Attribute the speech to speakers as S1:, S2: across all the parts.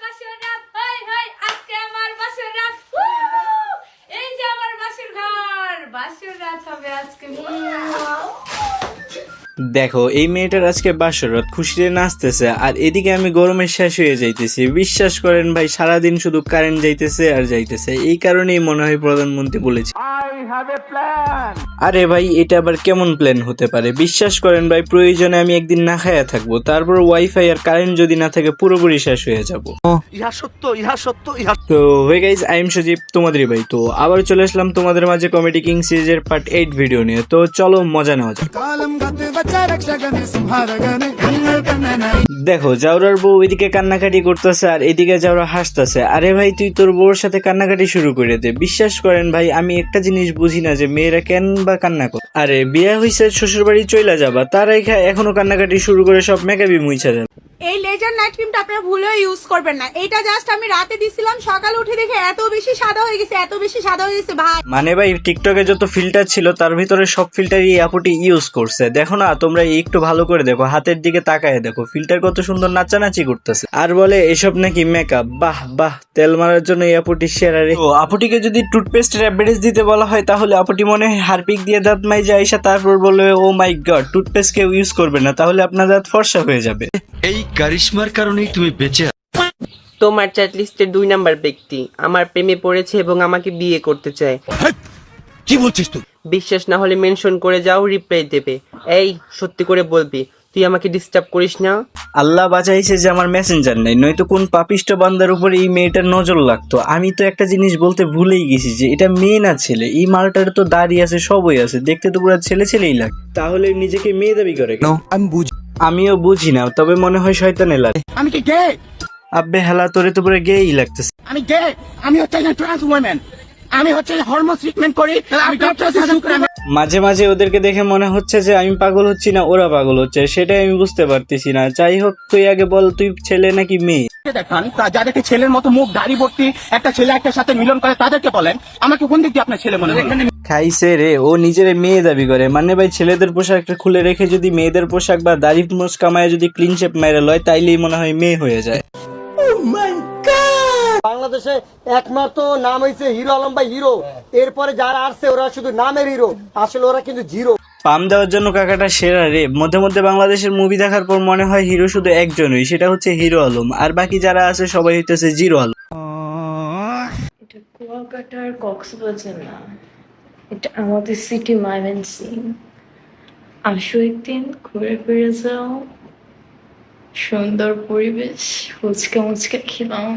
S1: বাসর রাত, high high আজকে আমার বাসর রাত। এই যে আমার বাসর ঘর, বাসর রাত হবে আজকে।
S2: দেখো এই মেয়েটার আজকে বাসরাত, খুশিতে নাচতেছে আর এদিকে আমি গরমে শেষ হয়ে যাইতেছি। বিশ্বাস করেন ভাই, সারাদিন শুধু কারেন্ট যাইতেছে আর যাইতেছে। এই কারণেই মনে হয় প্রধানমন্ত্রী বলেছে আরে ভাই এটা আবার কেমন প্ল্যান হতে পারে। বিশ্বাস করেন ভাই, প্রয়োজনে আমি একদিন না খায়া থাকবো, তারপর ওয়াইফাই আর কারেন্ট যদি না থাকে পুরোপুরি শেষ হয়ে যাবো। তো হয়ে গাইজ, আই এম সজীব, তোমাদেরই ভাই। তো আবার চলে আসলাম তোমাদের মাঝে কমেডি কিং সিরিজের পার্ট 8 ভিডিও নিয়ে। তো চলো মজা নেওয়া যাক। দেখো জাউরার বউ এদিকে কান্নাকাটি করতেছে আর এদিকে জাউরা হাসতেছে। আরে ভাই তুই তোর বউর সাথে কান্নাকাটি শুরু করে দে। বিশ্বাস করেন ভাই, আমি একটা জিনিস বুঝি না যে মেয়েরা কেন বা কান্না করে। আরে বিয়ে হইছে, শ্বশুর বাড়ি চইলা যাবা, তার এখনো কান্নাকাটি শুরু করে সব মেকআপই মুইছা যাবে।
S3: এই লেজার নাইট ক্রিমটা আপনারা ভুলেও ইউজ করবেন না। এটা জাস্ট আমি রাতে দিছিলাম, সকালে উঠে দেখে এত বেশি সাদা হয়ে গেছে, এত বেশি সাদা হয়ে গেছে ভাই।
S2: মানে ভাই টিকটকে যত ফিল্টার ছিল তার ভিতরে সব ফিল্টারই আপুটি ইউজ করছে। দেখো না, তোমরা একটু ভালো করে দেখো, হাতের দিকে তাকায় দেখো, ফিল্টার কত সুন্দর নাচানাচি করতেছে। আর বলে এসব নাকি মেকআপ। বাহ বাহ, তেল মারার জন্য এই আপুটি সেরা রে। তো আপুটিকে যদি টুথপেস্টের অ্যাডভার্টাইজ দিতে বলা হয় তাহলে আপুটি মনে হয় হারপিক দিয়ে দাঁত মাইজে আইসা তারপর বলবে ও মাই গড টুথপেস্ট কেউ ইউজ করবে না, তাহলে আপনার দাঁত ফর্সা হয়ে যাবে।
S4: এই কারিশমার কারণেই তুমি বেঁচে
S5: তোমার চ্যাট লিস্টের 2 নাম্বার ব্যক্তি আমার প্রেমে পড়েছে এবং আমাকে বিয়ে করতে চায়।
S4: কি বলছিস তুই?
S5: বিশ্বাস না হলে মেনশন করে যাও, রিপ্লাই দেবে। এই সত্যি করে বলবি, তুই আমাকে ডিস্টার্ব করিস না।
S2: আল্লাহ বাঁচাইছে যে আমার মেসেঞ্জার নেই, নয়তো কোন পাপিষ্ট বান্দার উপর এই মেয়েটার নজর লাগতো। আমি তো একটা জিনিস বলতে ভুলেই গেছি যে এটা মেয়ে না ছেলে। এই মালটার তো দাড়ি আছে, সবই আছে, দেখতে তো পুরো ছেলে ছেলেই লাগে, তাহলে নিজেকে মেয়ে দাবি করে কেন? আমিও বুঝি না, তবে মনে হয় শয়তানে লাগে।
S6: আমি কি গে?
S2: আব্বে হেলা, তোরে তো পুরো গেই লাগতেছে।
S6: আমি গে? আমি হচ্ছে একজন ট্রান্স ওম্যান। আমি হচ্ছে হরমোন ট্রিটমেন্ট করি। আমি ডক্টর সাজেস্ট করি।
S2: মাঝে মাঝে ওদেরকে দেখে মনে হচ্ছে যে আমি পাগল হচ্ছি না, ওরা পাগল হচ্ছে, সেটাই আমি বুঝতে পারতেছি না। যাই হোক, তুই আগে বল, তুই ছেলে নাকি মেয়ে?
S6: দেখান যাদেরকে ছেলের মতো মুখ দাড়ি ভর্তি একটা ছেলে একটা সাথে মিলন করে তাদেরকে বলেন। আমাকে কোন দিক দিয়ে আপনার ছেলে মনে হয়?
S2: খাইছে রে, ও নিজের মেয়ে দাবি করে। মানে ভাই, ছেলেদের পোশাকটা খুলে রেখে যদি মেয়েদের পোশাক বা দাড়ি মোচ কামায় যদি ক্লিন শেপ মেরে লয়, তাইলেই মনে হয় মেয়ে হয়ে যায়।
S7: বাংলাদেশে একমাত্র নাম হয়েছে হিরো আলম ভাই হিরো। এরপরে যারা আসছে ওরা শুধু নামের হিরো, আসলে ওরা কিন্তু জিরো।
S2: পাম দেওয়ার জন্য কাকাটা সেরা রে। মধ্যে মধ্যে বাংলাদেশের মুভি দেখার পর মনে হয় হিরো শুধু একজনই, সেটা হচ্ছে হিরো আলম, আর বাকি যারা আছে সবাই হইতেছে জিরো আলম।
S1: এটা কুয়াকাটার কক্সবাজার না, এটা আমাদের সিটি ময়মনসিং। আসো একদিন ঘুরে ফিরে যাও, সুন্দর পরিবেশ, ফুচকা মুচকা খেলাম।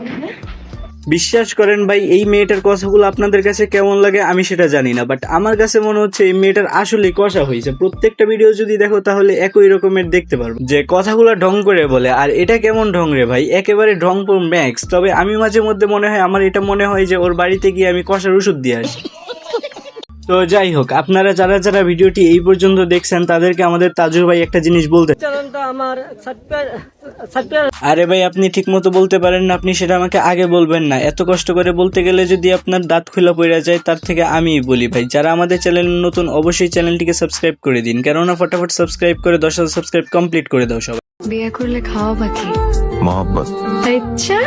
S2: বিশ্বাস করেন ভাই, এই মেয়েটার কথাগুলো আপনাদের কাছে কেমন লাগে আমি সেটা জানি না, বাট আমার কাছে মনে হচ্ছে এই মেয়েটার আসলে কষা হয়েছে। প্রত্যেকটা ভিডিও যদি দেখো তাহলে একই রকমের দেখতে পারবো যে কথাগুলো ঢং করে বলে। আর এটা কেমন ঢং রে ভাই, একেবারে ঢং পর ম্যাক্স। তবে আমি মাঝে মধ্যে মনে হয়, আমার এটা মনে হয় যে ওর বাড়িতে গিয়ে আমি কষার ওষুধ দিয়ে আসি। তো যাই হোক, আপনারা যারা যারা ভিডিওটি এই পর্যন্ত দেখছেন তাদেরকে আমাদের তাজু ভাই একটা জিনিস বলতে। আরে ভাই, আপনি ঠিক মতো বলতে পারেন না, আপনি সেটা আমাকে আগে বলবেন না। এত কষ্ট করে বলতে গেলে যদি আপনার দাঁত খোলা পড়ে যায়, তার থেকে আমিই বলি ভাই, যারা আমাদের চ্যানেল নতুন অবশ্যই চ্যানেলটিকে সাবস্ক্রাইব করে দিন, কেননা ফটাফট সাবস্ক্রাইব করে 10,000 সাবস্ক্রাইব কমপ্লিট করে দাও সবাই।
S1: বিয়ে করলে খাওয়া বাকি
S4: মহব্বত।
S1: আচ্ছা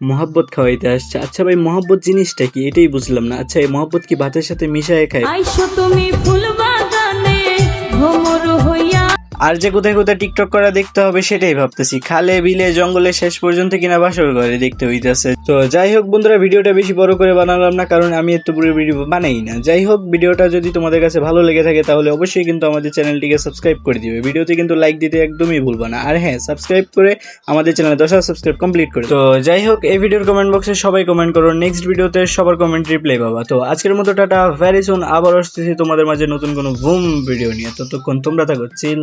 S2: মহব্বত খাওয়াইতে আসছে। আচ্ছা ভাই, মহব্বত জিনিসটা কি এটাই বুঝলাম না। আচ্ছা, এই মহব্বত কি ভাতের সাথে মিশায় খায়?
S1: আইসো তুমি ফুল বাগানে ভ্রমর হইয়া।
S2: আর যে কোথায় কোথায় টিকটক করা দেখতে হবে সেটাই ভাবতেছি। খালে বিলে জঙ্গলে শেষ পর্যন্ত কিনা বাসর ঘরে দেখতে হইতেছে। তো যাই হোক বন্ধুরা, ভিডিওটা বেশি বড় করে বানালাম না, কারণ আমি এত পুরো ভিডিও বানাই না। যাই হোক, ভিডিওটা যদি তোমাদের কাছে ভালো লেগে থাকে তাহলে অবশ্যই কিন্তু আমাদের চ্যানেলটিকে সাবস্ক্রাইব করে দিবে। ভিডিওতে কিন্তু লাইক দিতে একদমই ভুলবা না। আর হ্যাঁ, সাবস্ক্রাইব করে আমাদের চ্যানেলে 10,000 সাবস্ক্রাইব কমপ্লিট করে। তো যাই হোক, এই ভিডিওর কমেন্ট বক্সে সবাই কমেন্ট করো, নেক্সট ভিডিওতে সবার কমেন্ট রিপ্লাই পাবা। তো আজকের মতো টাটা, ভেরি সুন আবার আসতেছি তোমাদের মাঝে নতুন কোনো বুম ভিডিও নিয়ে। ততক্ষণ তোমরা থাকো চিল।